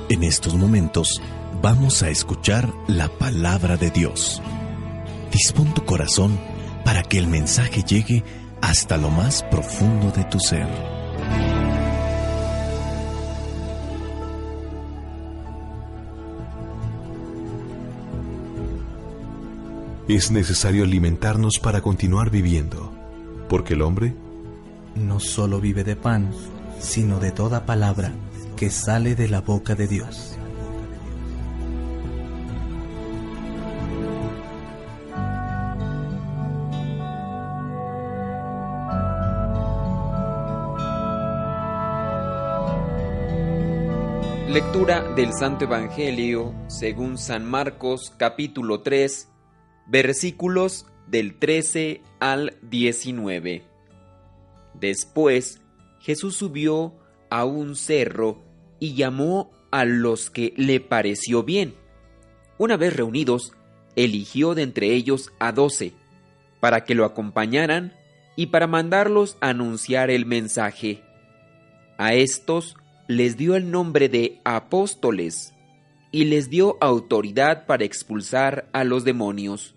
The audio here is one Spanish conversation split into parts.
En estos momentos vamos a escuchar la palabra de Dios. Dispón tu corazón para que el mensaje llegue hasta lo más profundo de tu ser. Es necesario alimentarnos para continuar viviendo, porque el hombre no solo vive de pan, sino de toda palabra que sale de la boca de Dios. Lectura del Santo Evangelio según San Marcos, capítulo 3, versículos del 13 al 19. Después, Jesús subió a un cerro y llamó a los que le pareció bien. Una vez reunidos, eligió de entre ellos a 12, para que lo acompañaran y para mandarlos a anunciar el mensaje. A estos les dio el nombre de apóstoles y les dio autoridad para expulsar a los demonios.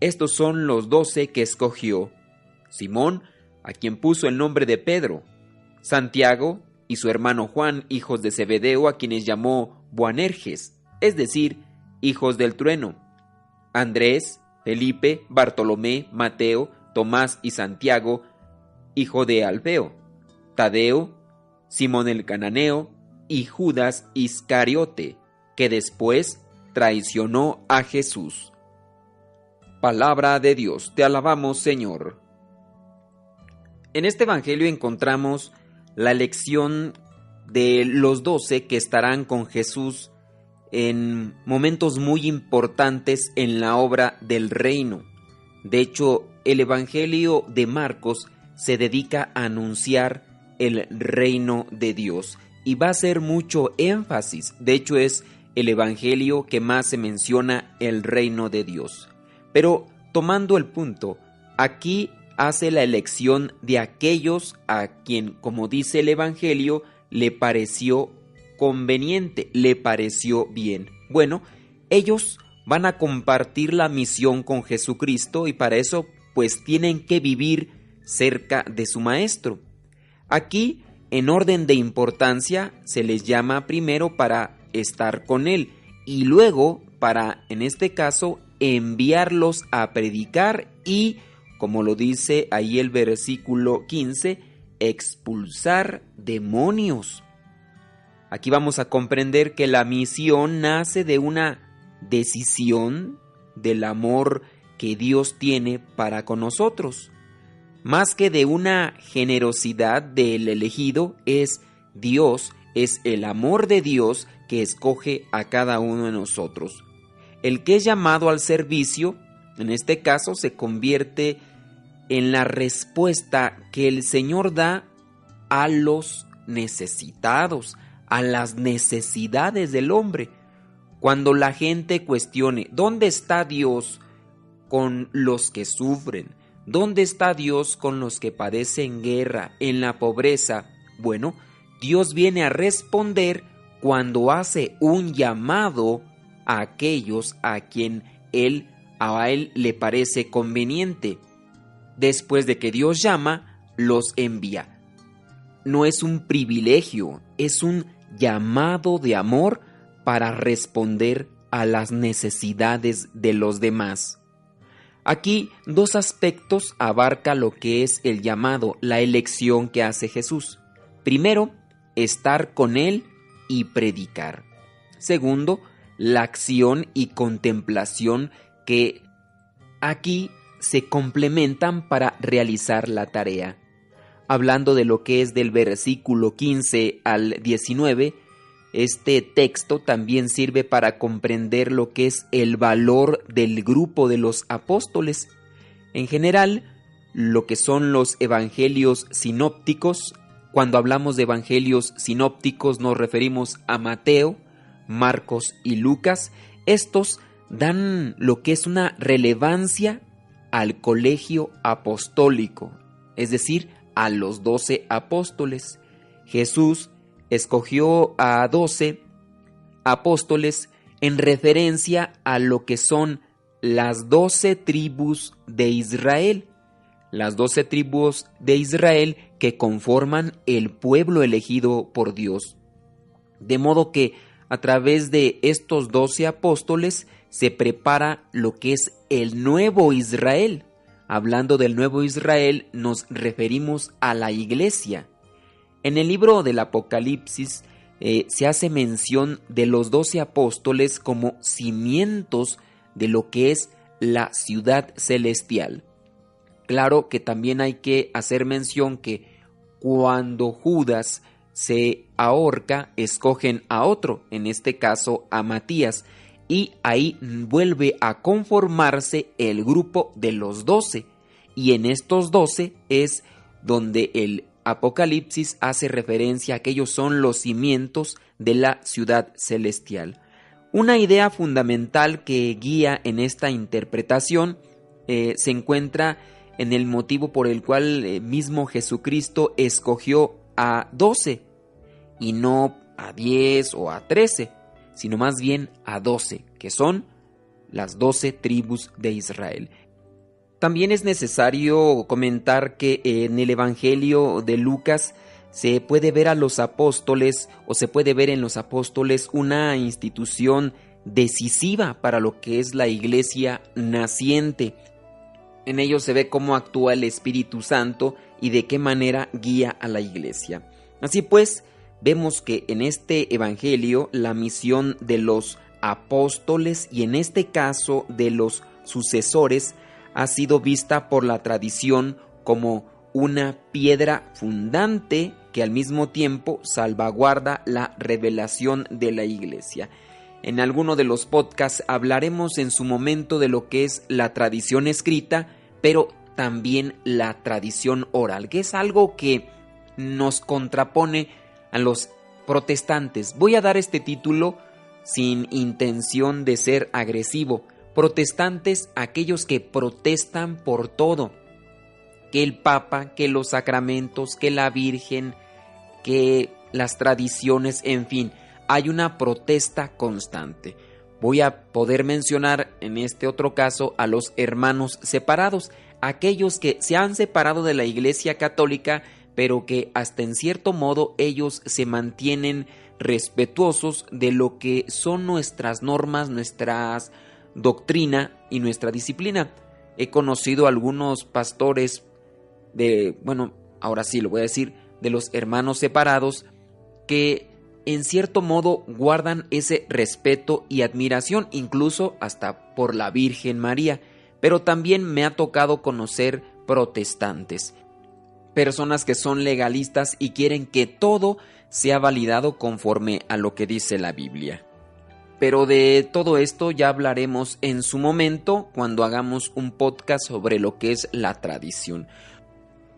Estos son los 12 que escogió: Simón, a quien puso el nombre de Pedro; Santiago y su hermano Juan, hijos de Zebedeo, a quienes llamó Boanerges, es decir, hijos del trueno; Andrés, Felipe, Bartolomé, Mateo, Tomás y Santiago, hijo de Alfeo; Tadeo, Simón el cananeo y Judas Iscariote, que después traicionó a Jesús. Palabra de Dios, te alabamos, Señor. En este evangelio encontramos la elección de los 12 que estarán con Jesús en momentos muy importantes en la obra del reino. De hecho, el evangelio de Marcos se dedica a anunciar el reino de Dios y va a hacer mucho énfasis. De hecho, es el evangelio que más se menciona el reino de Dios. Pero tomando el punto, aquí hace la elección de aquellos a quien, como dice el evangelio, le pareció conveniente, le pareció bien. Bueno, ellos van a compartir la misión con Jesucristo y para eso pues tienen que vivir cerca de su maestro. Aquí, en orden de importancia, se les llama primero para estar con él y luego para, en este caso, enviarlos a predicar y, como lo dice ahí el versículo 15, expulsar demonios. Aquí vamos a comprender que la misión nace de una decisión del amor que Dios tiene para con nosotros. Más que de una generosidad del elegido, es Dios, es el amor de Dios que escoge a cada uno de nosotros. El que es llamado al servicio, en este caso, se convierte en la respuesta que el Señor da a los necesitados, a las necesidades del hombre. Cuando la gente cuestione, ¿dónde está Dios con los que sufren? ¿Dónde está Dios con los que padecen guerra, en la pobreza? Bueno, Dios viene a responder cuando hace un llamado a aquellos a quien a él le parece conveniente. Después de que Dios llama, los envía. No es un privilegio, es un llamado de amor para responder a las necesidades de los demás. Aquí 2 aspectos abarca lo que es el llamado, la elección que hace Jesús. Primero, estar con Él y predicar. Segundo, la acción y contemplación que aquí se complementan para realizar la tarea. Hablando de lo que es del versículo 15 al 19, este texto también sirve para comprender lo que es el valor del grupo de los apóstoles. En general, lo que son los evangelios sinópticos, cuando hablamos de evangelios sinópticos nos referimos a Mateo, Marcos y Lucas. Estos dan lo que es una relevancia al colegio apostólico, es decir, a los 12 apóstoles. Jesús escogió a 12 apóstoles en referencia a lo que son las 12 tribus de Israel. Las 12 tribus de Israel que conforman el pueblo elegido por Dios. De modo que a través de estos 12 apóstoles se prepara lo que es el nuevo Israel. Hablando del nuevo Israel, nos referimos a la iglesia. En el libro del Apocalipsis se hace mención de los 12 apóstoles como cimientos de lo que es la ciudad celestial. Claro que también hay que hacer mención que cuando Judas se ahorca, escogen a otro, en este caso a Matías, y ahí vuelve a conformarse el grupo de los 12, y en estos 12 es donde el Apocalipsis hace referencia a que ellos son los cimientos de la ciudad celestial. Una idea fundamental que guía en esta interpretación se encuentra en el motivo por el cual mismo Jesucristo escogió a 12 y no a 10 o a 13, sino más bien a 12, que son las 12 tribus de Israel. También es necesario comentar que en el Evangelio de Lucas se puede ver a los apóstoles, o se puede ver en los apóstoles una institución decisiva para lo que es la iglesia naciente. En ellos se ve cómo actúa el Espíritu Santo y de qué manera guía a la iglesia. Así pues, vemos que en este Evangelio la misión de los apóstoles y en este caso de los sucesores ha sido vista por la tradición como una piedra fundante que al mismo tiempo salvaguarda la revelación de la iglesia. En alguno de los podcasts hablaremos en su momento de lo que es la tradición escrita, pero también la tradición oral, que es algo que nos contrapone a los protestantes. Voy a dar este título sin intención de ser agresivo. Protestantes, aquellos que protestan por todo, que el Papa, que los sacramentos, que la Virgen, que las tradiciones, en fin, hay una protesta constante. Voy a poder mencionar en este otro caso a los hermanos separados, aquellos que se han separado de la Iglesia Católica, pero que hasta en cierto modo ellos se mantienen respetuosos de lo que son nuestras normas, nuestras doctrina y nuestra disciplina. He conocido algunos pastores ahora sí lo voy a decir, de los hermanos separados, que en cierto modo guardan ese respeto y admiración, incluso hasta por la Virgen María, pero también me ha tocado conocer protestantes, personas que son legalistas y quieren que todo sea validado conforme a lo que dice la Biblia. Pero de todo esto ya hablaremos en su momento cuando hagamos un podcast sobre lo que es la tradición.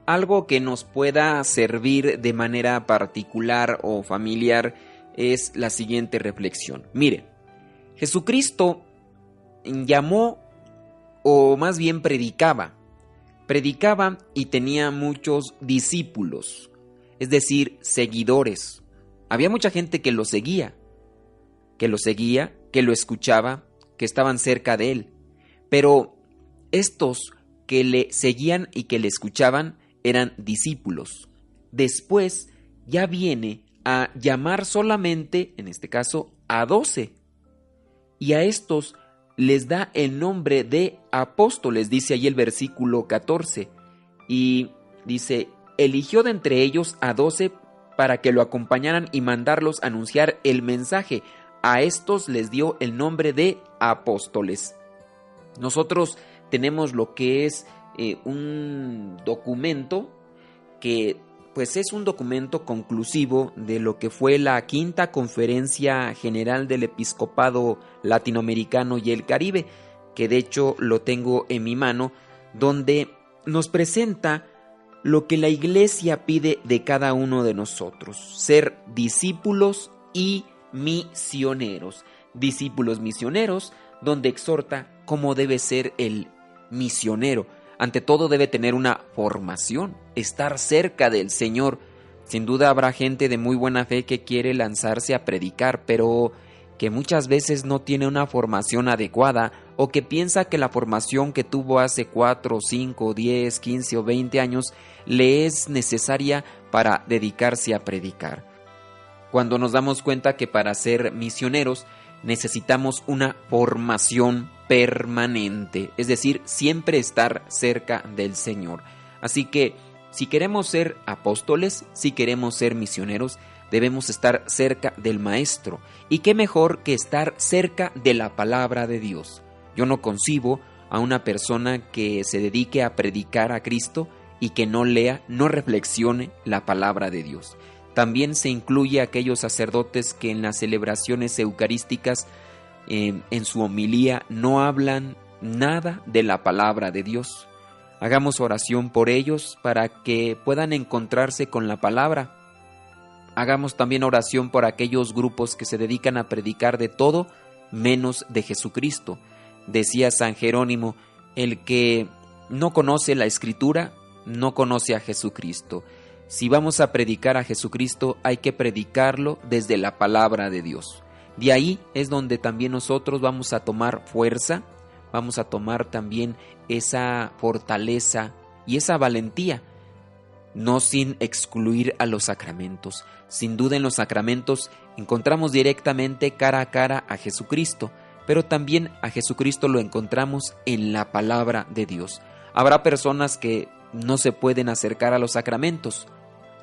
Algo que nos pueda servir de manera particular o familiar es la siguiente reflexión. Mire, Jesucristo llamó, o más bien predicaba y tenía muchos discípulos, es decir, seguidores. Había mucha gente que lo seguía, que lo escuchaba, que estaban cerca de él. Pero estos que le seguían y que le escuchaban eran discípulos. Después ya viene a llamar solamente, en este caso, a 12. Y a estos les da el nombre de apóstoles, dice ahí el versículo 14. Y dice, eligió de entre ellos a 12 para que lo acompañaran y mandarlos a anunciar el mensaje. A estos les dio el nombre de apóstoles. Nosotros tenemos lo que es un documento que pues es un documento conclusivo de lo que fue la Quinta Conferencia General del Episcopado Latinoamericano y el Caribe, que de hecho lo tengo en mi mano, donde nos presenta lo que la Iglesia pide de cada uno de nosotros: ser discípulos y misioneros. Discípulos misioneros, donde exhorta cómo debe ser el misionero. Ante todo debe tener una formación, estar cerca del Señor. Sin duda habrá gente de muy buena fe que quiere lanzarse a predicar, pero que muchas veces no tiene una formación adecuada o que piensa que la formación que tuvo hace 4, 5, 10, 15 o 20 años le es necesaria para dedicarse a predicar. Cuando nos damos cuenta que para ser misioneros necesitamos una formación permanente, es decir, siempre estar cerca del Señor. Así que si queremos ser apóstoles, si queremos ser misioneros, debemos estar cerca del Maestro. Y qué mejor que estar cerca de la palabra de Dios. Yo no concibo a una persona que se dedique a predicar a Cristo y que no lea, no reflexione la palabra de Dios. También se incluye a aquellos sacerdotes que en las celebraciones eucarísticas, en su homilía, no hablan nada de la palabra de Dios. Hagamos oración por ellos para que puedan encontrarse con la palabra. Hagamos también oración por aquellos grupos que se dedican a predicar de todo menos de Jesucristo. Decía San Jerónimo, el que no conoce la Escritura, no conoce a Jesucristo. Si vamos a predicar a Jesucristo, hay que predicarlo desde la palabra de Dios. De ahí es donde también nosotros vamos a tomar fuerza, vamos a tomar también esa fortaleza y esa valentía, no sin excluir a los sacramentos. Sin duda en los sacramentos encontramos directamente cara a cara a Jesucristo, pero también a Jesucristo lo encontramos en la palabra de Dios. Habrá personas que no se pueden acercar a los sacramentos.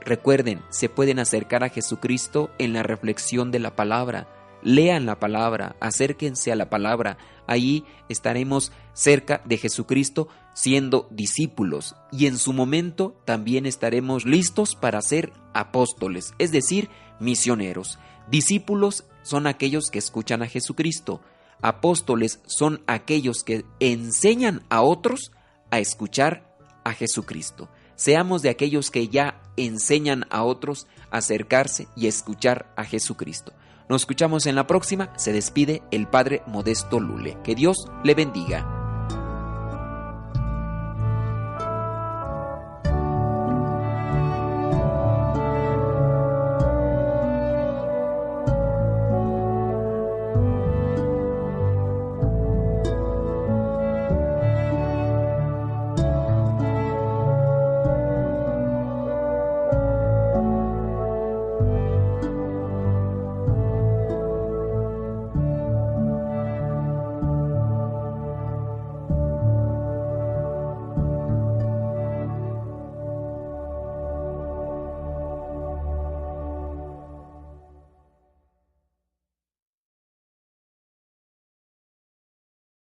Recuerden, se pueden acercar a Jesucristo en la reflexión de la palabra. Lean la palabra, acérquense a la palabra. Ahí estaremos cerca de Jesucristo siendo discípulos y en su momento también estaremos listos para ser apóstoles, es decir, misioneros. Discípulos son aquellos que escuchan a Jesucristo. Apóstoles son aquellos que enseñan a otros a escuchar a Jesucristo. Seamos de aquellos que ya enseñan a otros a acercarse y a escuchar a Jesucristo. Nos escuchamos en la próxima. Se despide el Padre Modesto Lule. Que Dios le bendiga.